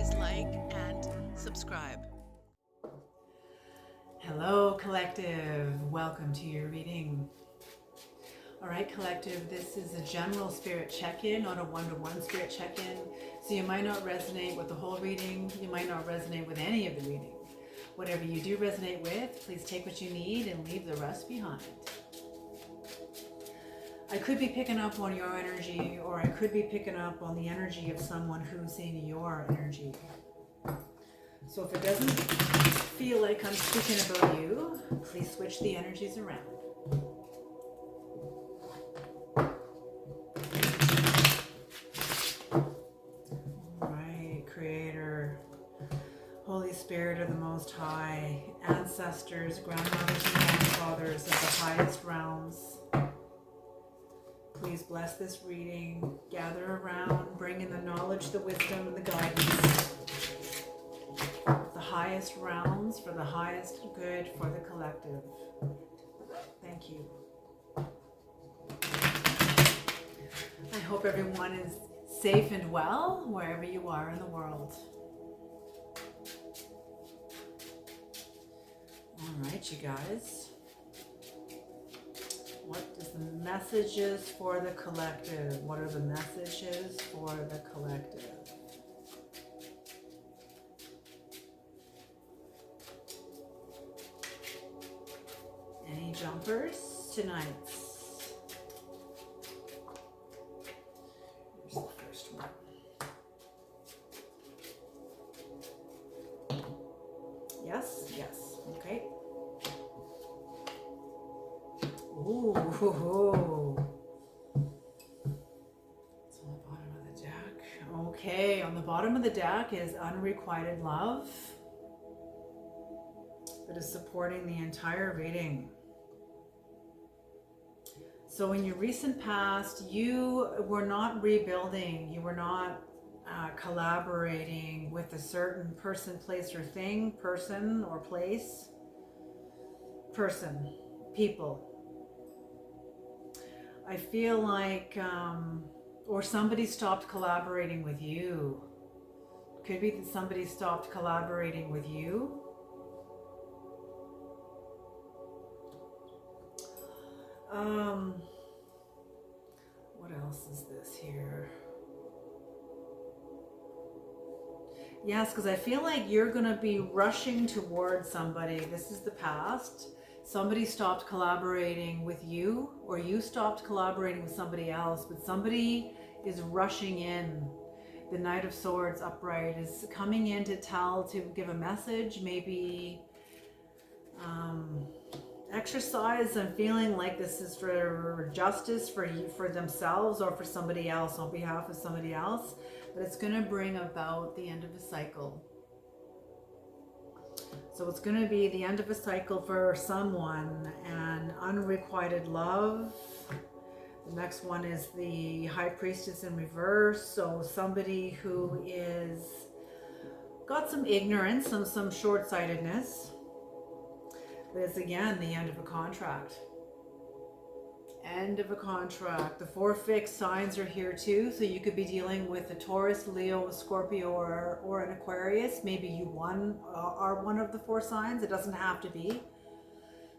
please like and subscribe. Hello, Collective. Welcome to your reading. All right, Collective, this is a general spirit check-in, not a one-to-one spirit check-in. So you might not resonate with the whole reading. You might not resonate with any of the reading. Whatever you do resonate with, please take what you need and leave the rest behind. I could be picking up on your energy, or I could be picking up on the energy of someone who's in your energy. So if it doesn't feel like I'm speaking about you, please switch the energies around. All right, Creator, Holy Spirit of the Most High, ancestors, grandmothers and grandfathers of the highest realms, please bless this reading. Gather around, bring in the knowledge, the wisdom, and the guidance of the highest realms for the highest good for the collective. Thank you. I hope everyone is safe and well wherever you are in the world. All right, you guys. What is the messages for the collective? What are the messages for the collective? Any jumpers tonight? Here's the first one. Yes, yes, okay. Ooh, it's on the bottom of the deck. Okay, on the bottom of the deck is unrequited love that is supporting the entire reading. So in your recent past, you were not rebuilding, you were not collaborating with a certain person, place, or thing, person or place, people. I feel like, or somebody stopped collaborating with you. Could be that somebody stopped collaborating with you. What else is this here? Yes, because I feel like you're going to be rushing towards somebody. This is the past. Somebody stopped collaborating with you, or you stopped collaborating with somebody else, but somebody is rushing in. The Knight of Swords upright is coming in to give a message, maybe exercise. I'm feeling like this is for justice for you, for themselves, or for somebody else, on behalf of somebody else, but it's going to bring about the end of a cycle. So it's going to be the end of a cycle for someone, and unrequited love. The next one is the High Priestess in reverse. So somebody who is got some ignorance, some short-sightedness. But it's again the end of a contract. End of a contract. The 4 fixed signs are here too. So you could be dealing with a Taurus, Leo, Scorpio, or an Aquarius. Maybe you are one of the 4 signs. It doesn't have to be.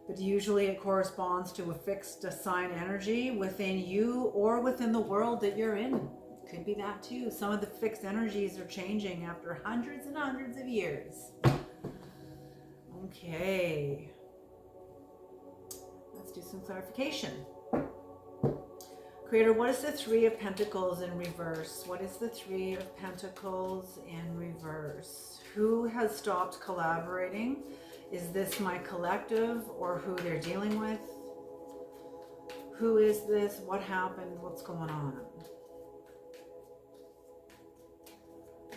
But usually it corresponds to a fixed sign energy within you or within the world that you're in. Could be that too. Some of the fixed energies are changing after hundreds and hundreds of years. Okay. Let's do some clarification. Creator, what is the 3 of Pentacles in reverse? What is the 3 of Pentacles in reverse? Who has stopped collaborating? Is this my collective, or who they're dealing with? Who is this? What happened? What's going on?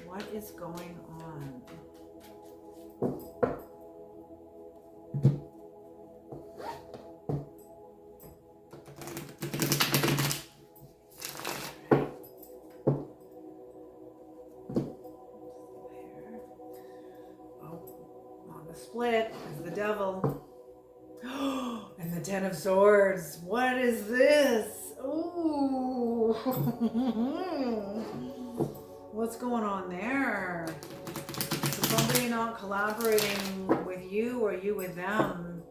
What is going on? Split is the devil. And the 10 of Swords. What is this? Ooh. What's going on there? So somebody not collaborating with you or you with them.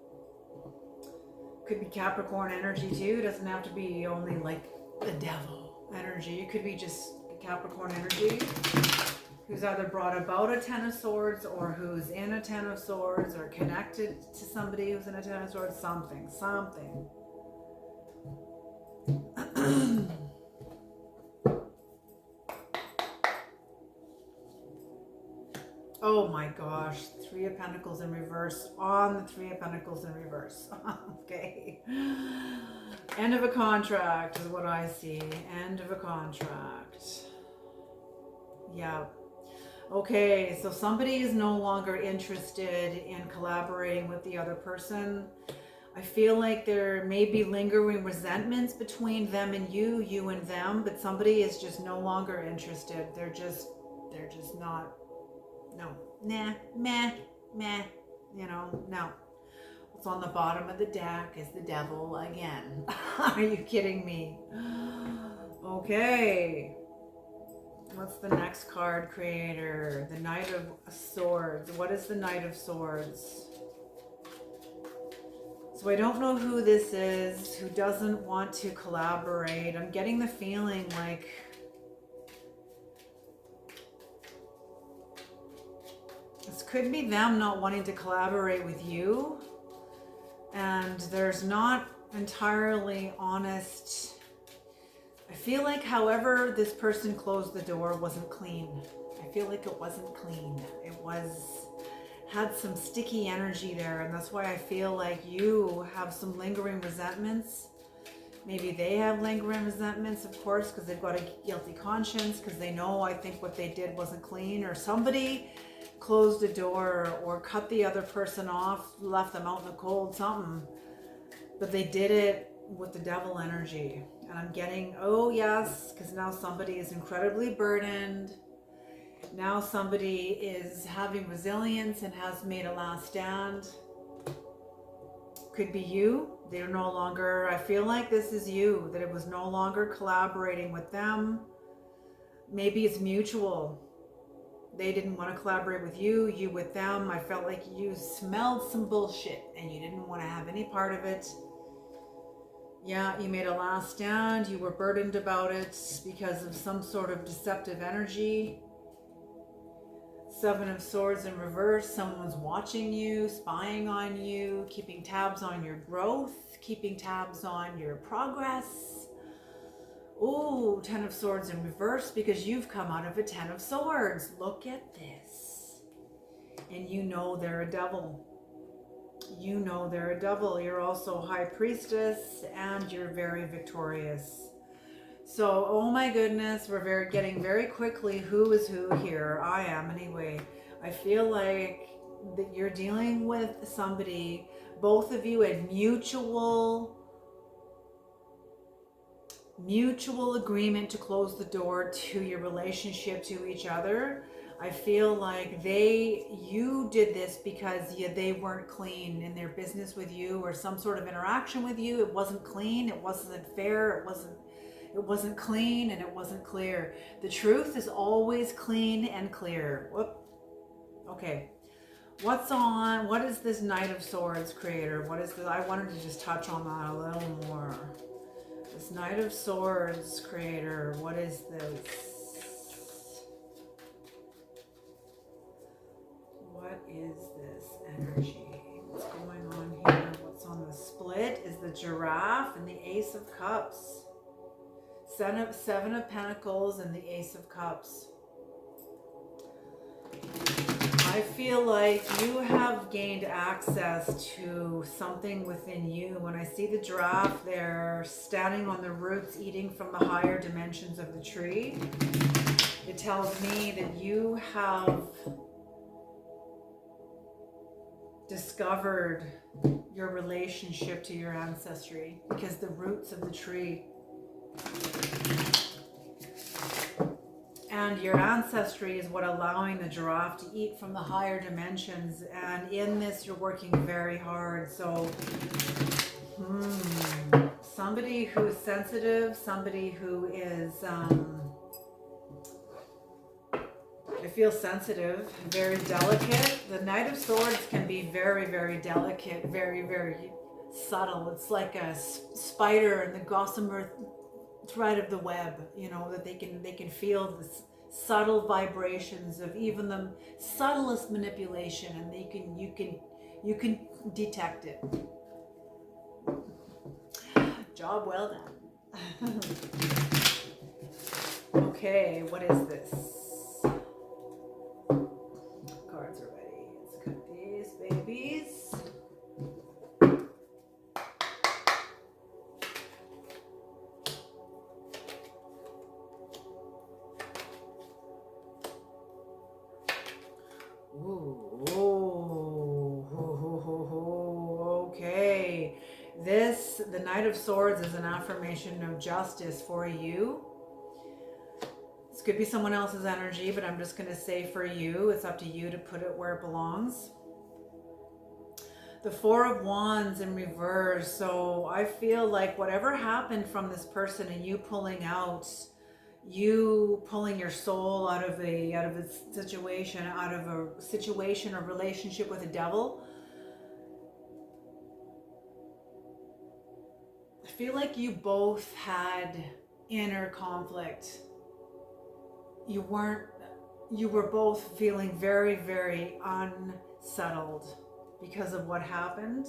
Could be Capricorn energy too. Doesn't have to be only like the devil energy. It could be just Capricorn energy who's either brought about a Ten of Swords or who's in a Ten of Swords or connected to somebody who's in a Ten of Swords. Something. Oh my gosh, Three of Pentacles in reverse on the Three of Pentacles in reverse. Okay. End of a contract is what I see. End of a contract. Yeah. Okay, so somebody is no longer interested in collaborating with the other person. I feel like there may be lingering resentments between them and you and them, but somebody is just no longer interested. They're just not. No, nah, meh, you know, no. What's on the bottom of the deck is the devil again. Are you kidding me? Okay. What's the next card, Creator? The Knight of Swords. What is the Knight of Swords? So I don't know who this is, who doesn't want to collaborate. I'm getting the feeling like this could be them not wanting to collaborate with you, and there's not entirely honest. I feel like however this person closed the door wasn't clean. I feel like it wasn't clean. It had some sticky energy there, and that's why I feel like you have some lingering resentments. Maybe they have lingering resentments, of course, because they've got a guilty conscience, because they know, I think, what they did wasn't clean, or somebody closed a door or cut the other person off, left them out in the cold, something. But they did it with the devil energy. And I'm getting, oh yes, because now somebody is incredibly burdened. Now somebody is having resilience and has made a last stand. Could be you. They're no longer, I feel like this is you, that it was no longer collaborating with them. Maybe it's mutual. They didn't want to collaborate with you, you with them. I felt like you smelled some bullshit and you didn't want to have any part of it. Yeah, you made a last stand. You were burdened about it because of some sort of deceptive energy. Seven of Swords in reverse. Someone's watching you, spying on you, keeping tabs on your growth, keeping tabs on your progress. Oh, Ten of Swords in reverse because you've come out of a Ten of Swords. Look at this. And you know they're a devil. You know they're a devil. You're also High Priestess and you're very victorious. So, oh my goodness, we're getting very quickly who is who here. I am anyway. I feel like that you're dealing with somebody, both of you had mutual agreement to close the door to your relationship to each other. I feel like you did this because they weren't clean in their business with you or some sort of interaction with you. It wasn't clean, it wasn't fair, it wasn't clean, and it wasn't clear. The truth is always clean and clear. Whoop. Okay. What is this Knight of Swords, Creator? What is this? I wanted to just touch on that a little more. This Knight of Swords, Creator, what is this? What is this energy? What's going on here? What's on the split is the Giraffe and the Ace of Cups. Seven of Pentacles and the Ace of Cups. I feel like you have gained access to something within you. When I see the giraffe there standing on the roots eating from the higher dimensions of the tree, it tells me that you have discovered your relationship to your ancestry because the roots of the tree and your ancestry is what allowing the giraffe to eat from the higher dimensions, and in this you're working very hard. So somebody who is sensitive, somebody who is feel sensitive, very delicate. The Knight of Swords can be very, very delicate, very, very subtle. It's like a spider in the gossamer thread of the web, you know, that they can feel this subtle vibrations of even the subtlest manipulation, and you can detect it. Job well done. Okay, what is this? Cards are ready. Let's cut these babies. Ooh, okay. The Knight of Swords is an affirmation of justice for you. This could be someone else's energy, but I'm just going to say for you, it's up to you to put it where it belongs. The Four of Wands in reverse. So I feel like whatever happened from this person and you pulling your soul out of a situation or relationship with a devil. I feel like you both had inner conflict. You were both feeling very, very unsettled because of what happened.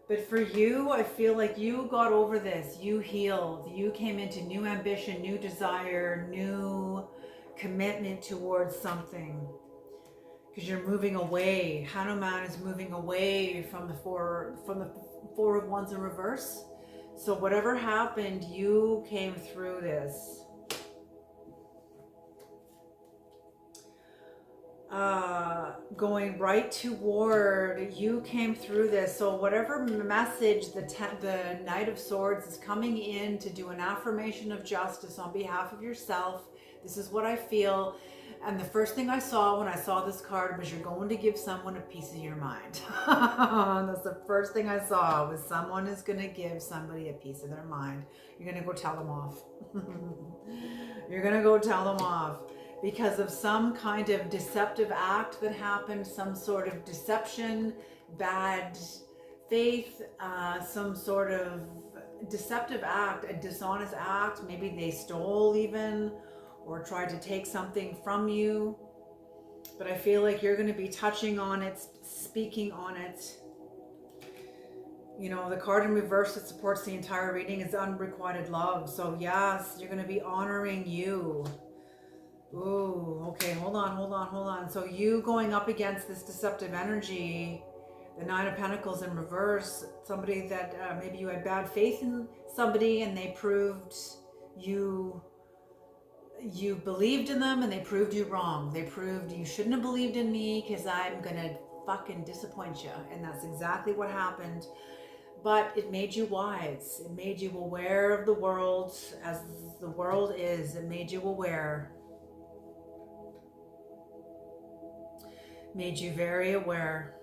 But for you, I feel like you got over this. You healed. You came into new ambition, new desire, new commitment towards something. Because you're moving away. Hanuman is moving away from the four of Wands in reverse. So whatever happened, you came through this. Going right toward, you came through this. So whatever message the Knight of Swords is coming in to do an affirmation of justice on behalf of yourself. This is what I feel. And the first thing I saw when I saw this card was you're going to give someone a piece of your mind. That's the first thing I saw, was someone is going to give somebody a piece of their mind. You're going to go tell them off. You're going to go tell them off. Because of some kind of deceptive act that happened, some sort of deception, bad faith, some sort of deceptive act, a dishonest act. Maybe they stole even, or tried to take something from you. But I feel like you're going to be touching on it, speaking on it. You know, the card in reverse that supports the entire reading is unrequited love. So yes, you're going to be honoring you. Ooh, okay, hold on. So you going up against this deceptive energy, the Nine of Pentacles in reverse, somebody that maybe you had bad faith in somebody and they proved you believed in them and they proved you wrong. They proved you shouldn't have believed in me because I'm gonna fucking disappoint you. And that's exactly what happened. But it made you wise. It made you aware of the world as the world is. It made you aware. Made you very aware.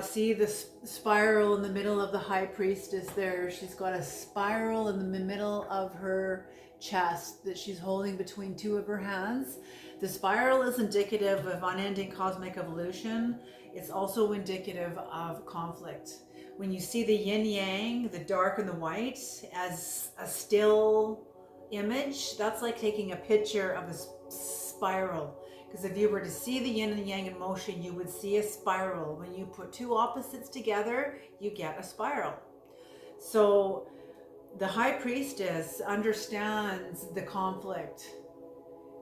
See the spiral in the middle of the High Priestess there. She's got a spiral in the middle of her chest that she's holding between two of her hands. The spiral is indicative of unending cosmic evolution. It's also indicative of conflict. When you see the yin yang, the dark and the white, as a still image, that's like taking a picture of a spiral. Because if you were to see the yin and the yang in motion, you would see a spiral. When you put two opposites together, you get a spiral. So the High Priestess understands the conflict,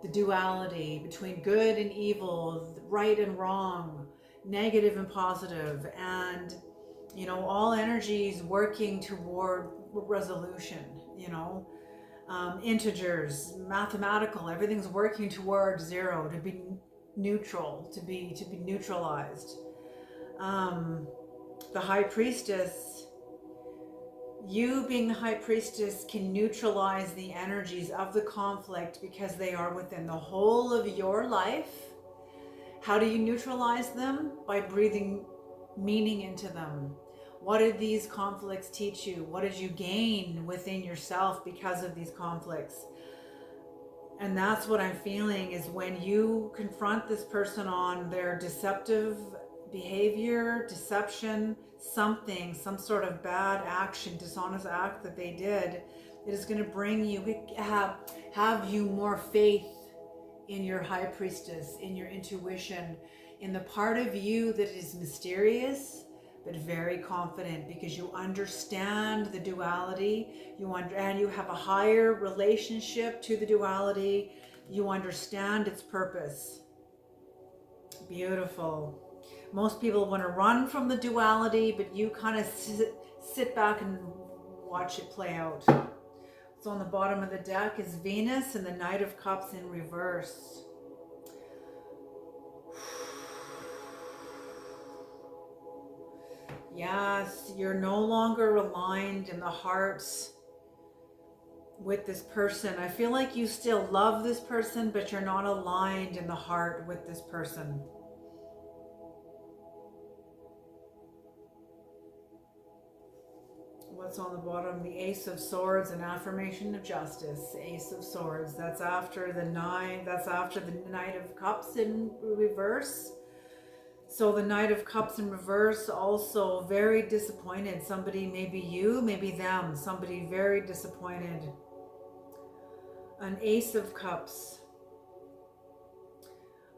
the duality between good and evil, right and wrong, negative and positive, and, you know, all energies working toward resolution, you know. Integers, mathematical, everything's working toward zero, to be neutral, to be neutralized. The High Priestess, you being the High Priestess, can neutralize the energies of the conflict because they are within the whole of your life. How do you neutralize them? By breathing meaning into them. What did these conflicts teach you? What did you gain within yourself because of these conflicts? And that's what I'm feeling, is when you confront this person on their deceptive behavior, deception, something, some sort of bad action, dishonest act that they did, it is going to bring you, have you more faith in your high priestess, in your intuition, in the part of you that is mysterious but very confident, because you understand the duality, and you have a higher relationship to the duality. You understand its purpose. Beautiful. Most people want to run from the duality, but you kind of sit back and watch it play out. So on the bottom of the deck is Venus and the Knight of Cups in reverse. Yes, you're no longer aligned in the hearts with this person. I feel like you still love this person, but you're not aligned in the heart with this person. What's on the bottom? The Ace of Swords, an affirmation of justice. Ace of Swords. That's after the Knight of Cups in reverse. So the Knight of Cups in reverse, also very disappointed. Somebody, maybe you, maybe them, somebody very disappointed. An Ace of Cups.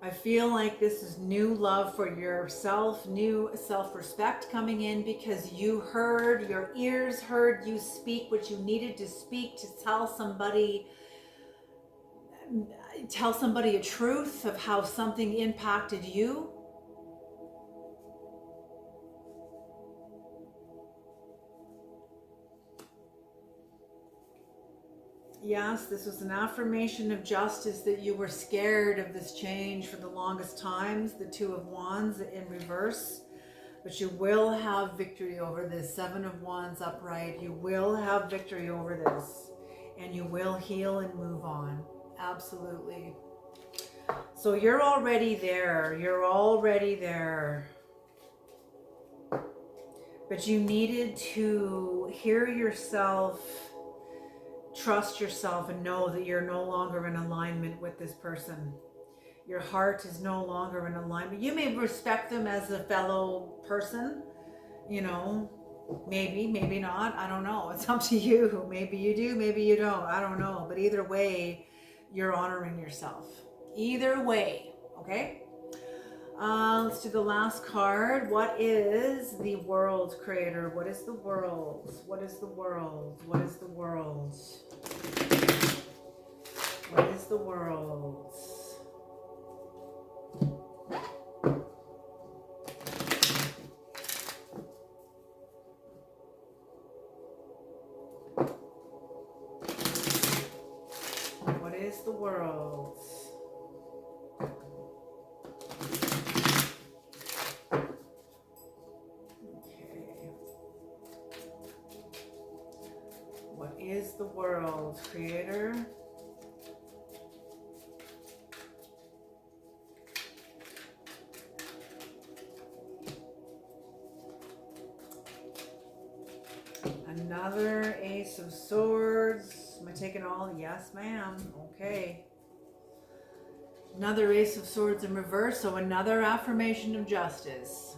I feel like this is new love for yourself, new self-respect coming in, because your ears heard you speak what you needed to speak to tell somebody a truth of how something impacted you. Yes, this was an affirmation of justice, that you were scared of this change for the longest times. The Two of Wands in reverse. But you will have victory over this. Seven of Wands upright. You will have victory over this. And you will heal and move on. Absolutely. So you're already there. You're already there. But you needed to hear yourself, trust yourself, and know that you're no longer in alignment with this person. Your heart is no longer in alignment. You may respect them as a fellow person, maybe not. I don't know. It's up to you. Maybe you do, maybe you don't. I don't know. But either way, you're honoring yourself. Either way, okay? Let's do the last card. What is the world, creator? What is the world? What is the world? What is the world? What is the world? What is the world? What is the world, creator? Another Ace of Swords. Am I taking all? Yes, ma'am. Okay. Another Ace of Swords in reverse. So another affirmation of justice.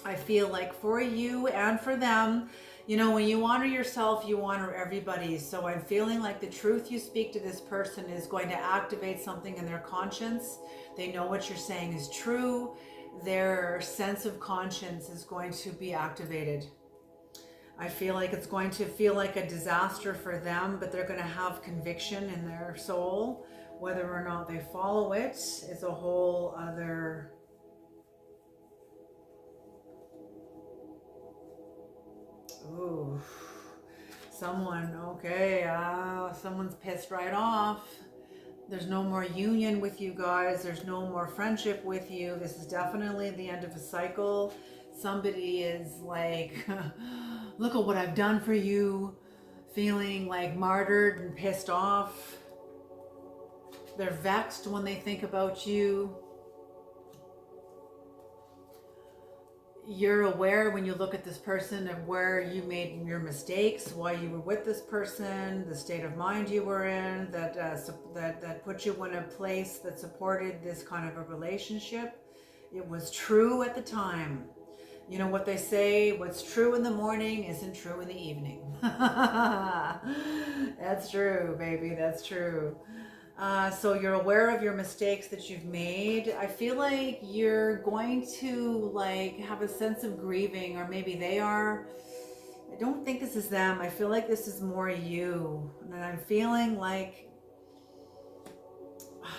I feel like for you and for them, when you honor yourself, you honor everybody. So I'm feeling like the truth you speak to this person is going to activate something in their conscience. They know what you're saying is true. Their sense of conscience is going to be activated. I feel like it's going to feel like a disaster for them, but they're going to have conviction in their soul. Whether or not they follow it is a whole other... Ooh, someone's pissed right off. There's no more union with you guys. There's no more friendship with you. This is definitely the end of a cycle. Somebody is like, look at what I've done for you. Feeling like martyred and pissed off. They're vexed when they think about you. you're aware when you look at this person of where you made your mistakes, why you were with this person, the state of mind you were in, that put you in a place that supported this kind of a relationship. It was true at the time. You know what they say, what's true in the morning isn't true in the evening. That's true, baby, that's true. So you're aware of your mistakes that you've made. I feel like you're going to like have a sense of grieving, or maybe they are. I don't think this is them. I feel like this is more you. And I'm feeling like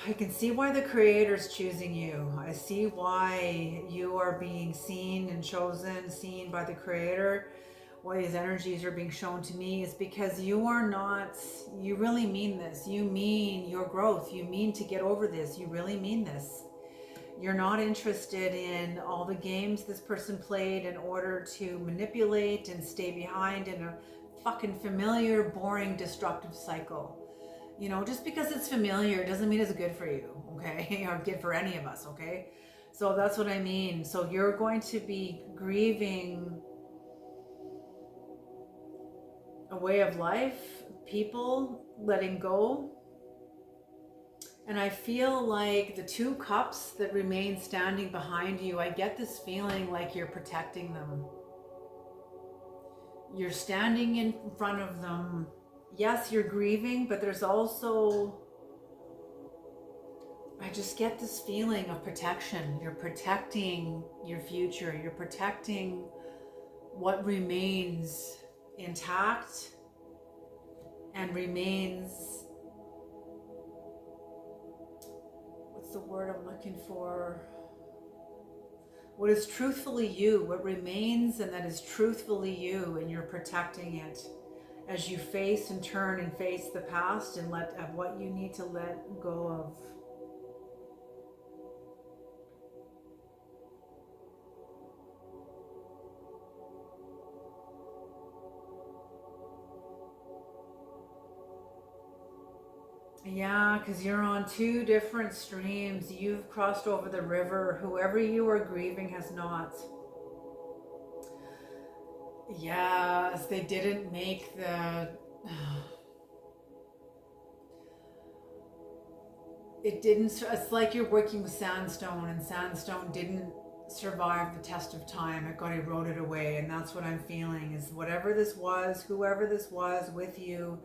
I can see why the creator's choosing you. I see why you are being seen and chosen, seen by the creator. Why these energies are being shown to me is because you are not, you really mean this. You mean your growth. You mean to get over this. You really mean this. You're not interested in all the games this person played in order to manipulate and stay behind in a fucking familiar, boring, destructive cycle. You know, just because it's familiar doesn't mean it's good for you, okay? Or good for any of us, okay? So that's what I mean. So you're going to be grieving a way of life, people, letting go. And I feel like the two cups that remain standing behind you, I get this feeling like you're protecting them. You're standing in front of them. Yes, you're grieving, but there's also, I just get this feeling of protection. You're protecting your future. You're protecting what remains intact and remains, what's the word I'm looking for? What is truthfully you, what remains and that is truthfully you, and you're protecting it as you face and turn and face the past and let of what you need to let go of. Yeah, because you're on two different streams. You've crossed over the river. Whoever you are grieving has not. Yes, they didn't make the... It didn't... It's like you're working with sandstone, and sandstone didn't survive the test of time. It got eroded away, and that's what I'm feeling, is whatever this was, whoever this was with you,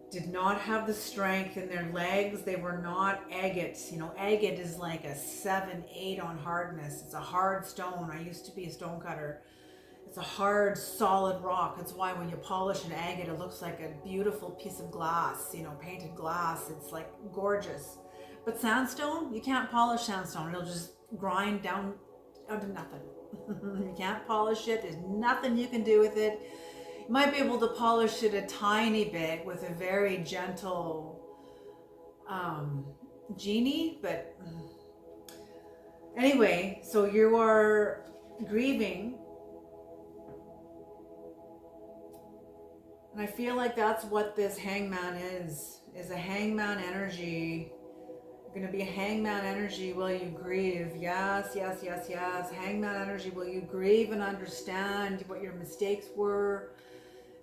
did not have the strength in their legs. They were not agates. You know, agate is like a 7, 8 on hardness. It's a hard stone. I used to be a stone cutter. It's a hard, solid rock. That's why when you polish an agate, it looks like a beautiful piece of glass, you know, painted glass. It's like gorgeous. But sandstone, you can't polish sandstone. It'll just grind down to nothing. You can't polish it. There's nothing you can do with it. You might be able to polish it a tiny bit with a very gentle genie, but anyway, so you are grieving, and I feel like that's what this hangman is a hangman energy. You're going to be a hangman energy while you grieve. Yes, yes, yes, yes. Hangman energy while you grieve and understand what your mistakes were.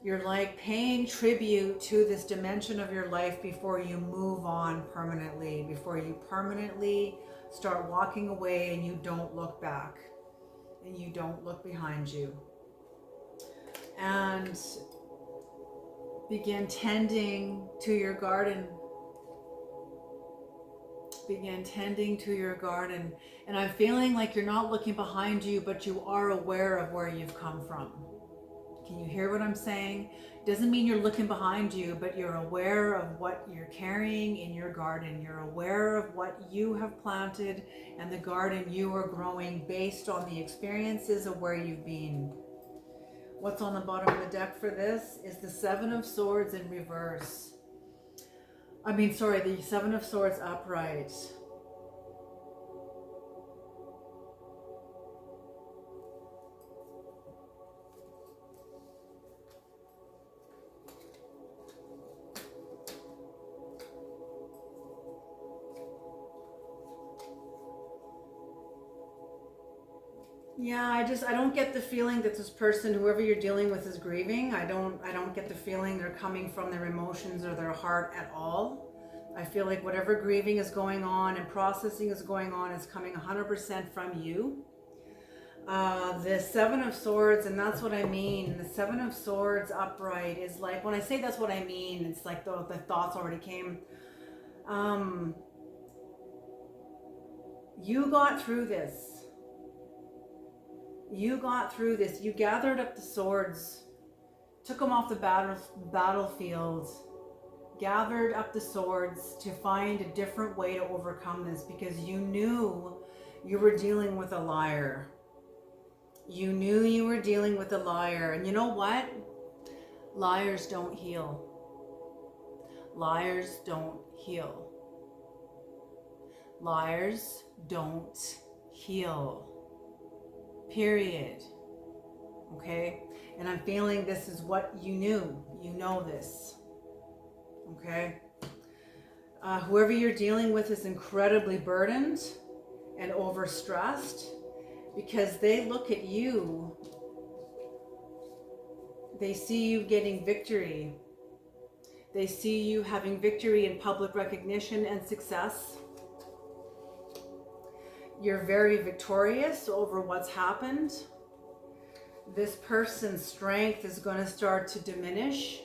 You're like paying tribute to this dimension of your life before you move on permanently, before you permanently start walking away and you don't look back and you don't look behind you. And begin tending to your garden. Begin tending to your garden. And I'm feeling like you're not looking behind you, but you are aware of where you've come from. Can you hear what I'm saying? Doesn't mean you're looking behind you, but you're aware of what you're carrying in your garden. You're aware of what you have planted and the garden you are growing based on the experiences of where you've been. What's on the bottom of the deck for this is the Seven of Swords in reverse. The Seven of Swords upright. Yeah, I don't get the feeling that this person, whoever you're dealing with, is grieving. I don't get the feeling they're coming from their emotions or their heart at all. I feel like whatever grieving is going on and processing is going on is coming 100% from you. The Seven of Swords, and that's what I mean. The Seven of Swords upright is like, when I say that's what I mean, it's like the thoughts already came. Um, you got through this. You got through this. You gathered up the swords, took them off the battlefield, gathered up the swords to find a different way to overcome this, because you knew you were dealing with a liar. You knew you were dealing with a liar. And you know what? Liars don't heal. Liars don't heal. Liars don't heal. Period. Okay? And I'm feeling this is what you knew. You know this. Okay? Whoever you're dealing with is incredibly burdened and overstressed, because they look at you. They see you getting victory. They see you having victory in public recognition and success. You're very victorious over what's happened. This person's strength is going to start to diminish.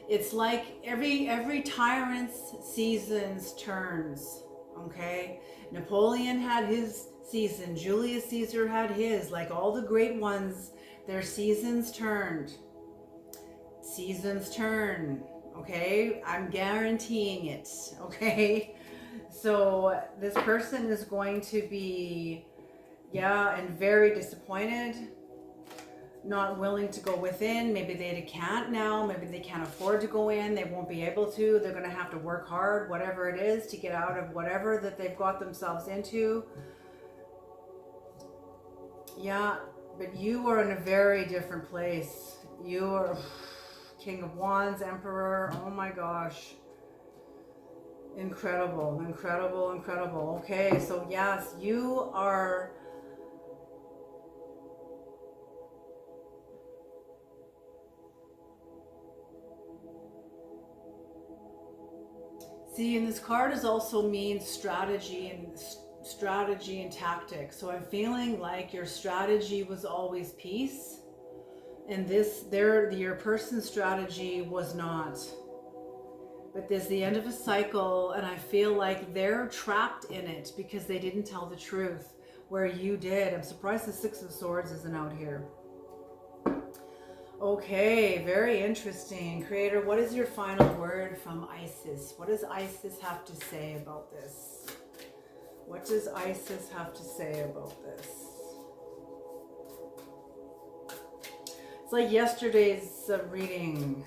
It's like every tyrant's seasons turns, okay? Napoleon had his season. Julius Caesar had his. Like all the great ones, their seasons turned. Seasons turn, okay? I'm guaranteeing it, okay? So this person is going to be, and very disappointed, not willing to go within. Maybe they can't now. Maybe they can't afford to go in. They won't be able to. They're going to have to work hard, whatever it is, to get out of whatever that they've got themselves into. Yeah, but you are in a very different place. You are King of Wands, Emperor. Oh my gosh. Incredible, incredible, incredible. Okay, so yes, you are... See, and this card is also means strategy and tactics. So I'm feeling like your strategy was always peace, and your person's strategy was not. But there's the end of a cycle, and I feel like they're trapped in it because they didn't tell the truth, where you did. I'm surprised the Six of Swords isn't out here. Okay, very interesting. Creator, what is your final word from Isis? What does Isis have to say about this? What does Isis have to say about this? It's like yesterday's reading.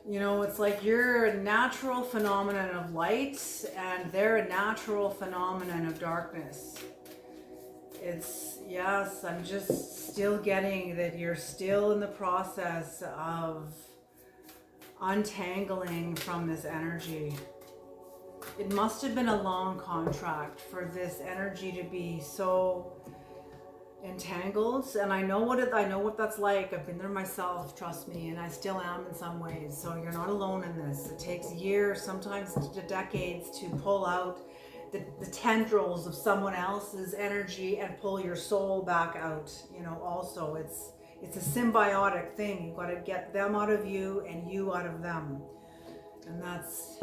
You know, it's like you're a natural phenomenon of light and they're a natural phenomenon of darkness. It's, yes, I'm just still getting that you're still in the process of untangling from this energy. It must have been a long contract for this energy to be so entangled, and I know what that's like. I've been there myself, trust me, and I still am in some ways. So you're not alone in this. It takes years, sometimes decades, to pull out the tendrils of someone else's energy and pull your soul back out. You know, also it's a symbiotic thing. You've got to get them out of you and you out of them, and that's...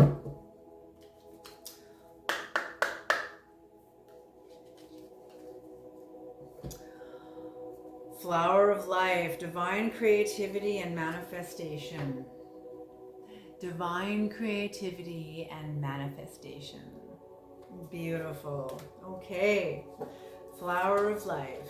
Flower of life, divine creativity and manifestation. Divine creativity and manifestation. Beautiful. Okay. Flower of life.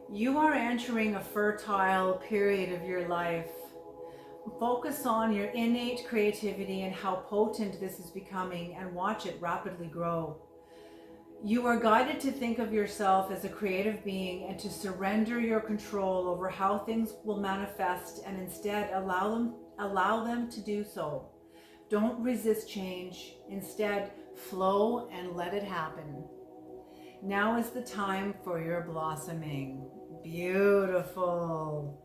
You are entering a fertile period of your life. Focus on your innate creativity and how potent this is becoming, and watch it rapidly grow. You are guided to think of yourself as a creative being and to surrender your control over how things will manifest, and instead allow them to do so. Don't resist change. Instead, flow and let it happen. Now is the time for your blossoming. Beautiful.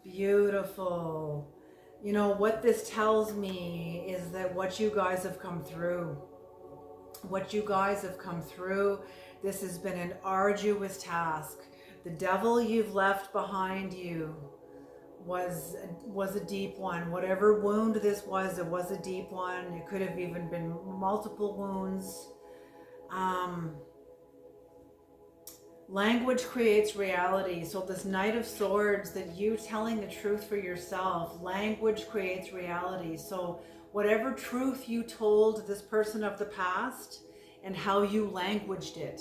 Beautiful. You know, what this tells me is that what you guys have come through, this has been an arduous task. The devil you've left behind you was a deep one. Whatever wound this was, it was a deep one. It could have even been multiple wounds. Language creates reality. So this Knight of Swords, that you telling the truth for yourself, language creates reality. So whatever truth you told this person of the past and how you languaged it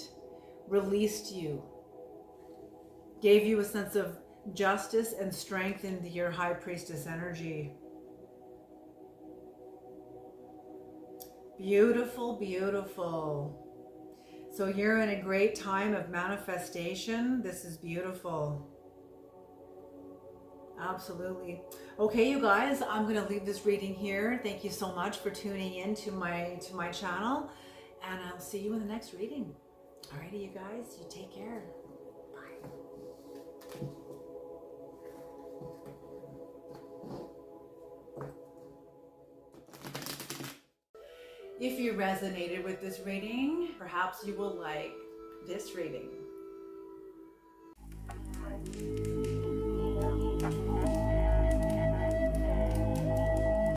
released you, gave you a sense of justice and strengthened your High Priestess energy. Beautiful, beautiful. So you're in a great time of manifestation. This is beautiful. Absolutely. Okay, you guys, I'm going to leave this reading here. Thank you so much for tuning in to my channel, and I'll see you in the next reading. Alrighty, you guys, you take care. Bye. If you resonated with this reading, perhaps you will like this reading.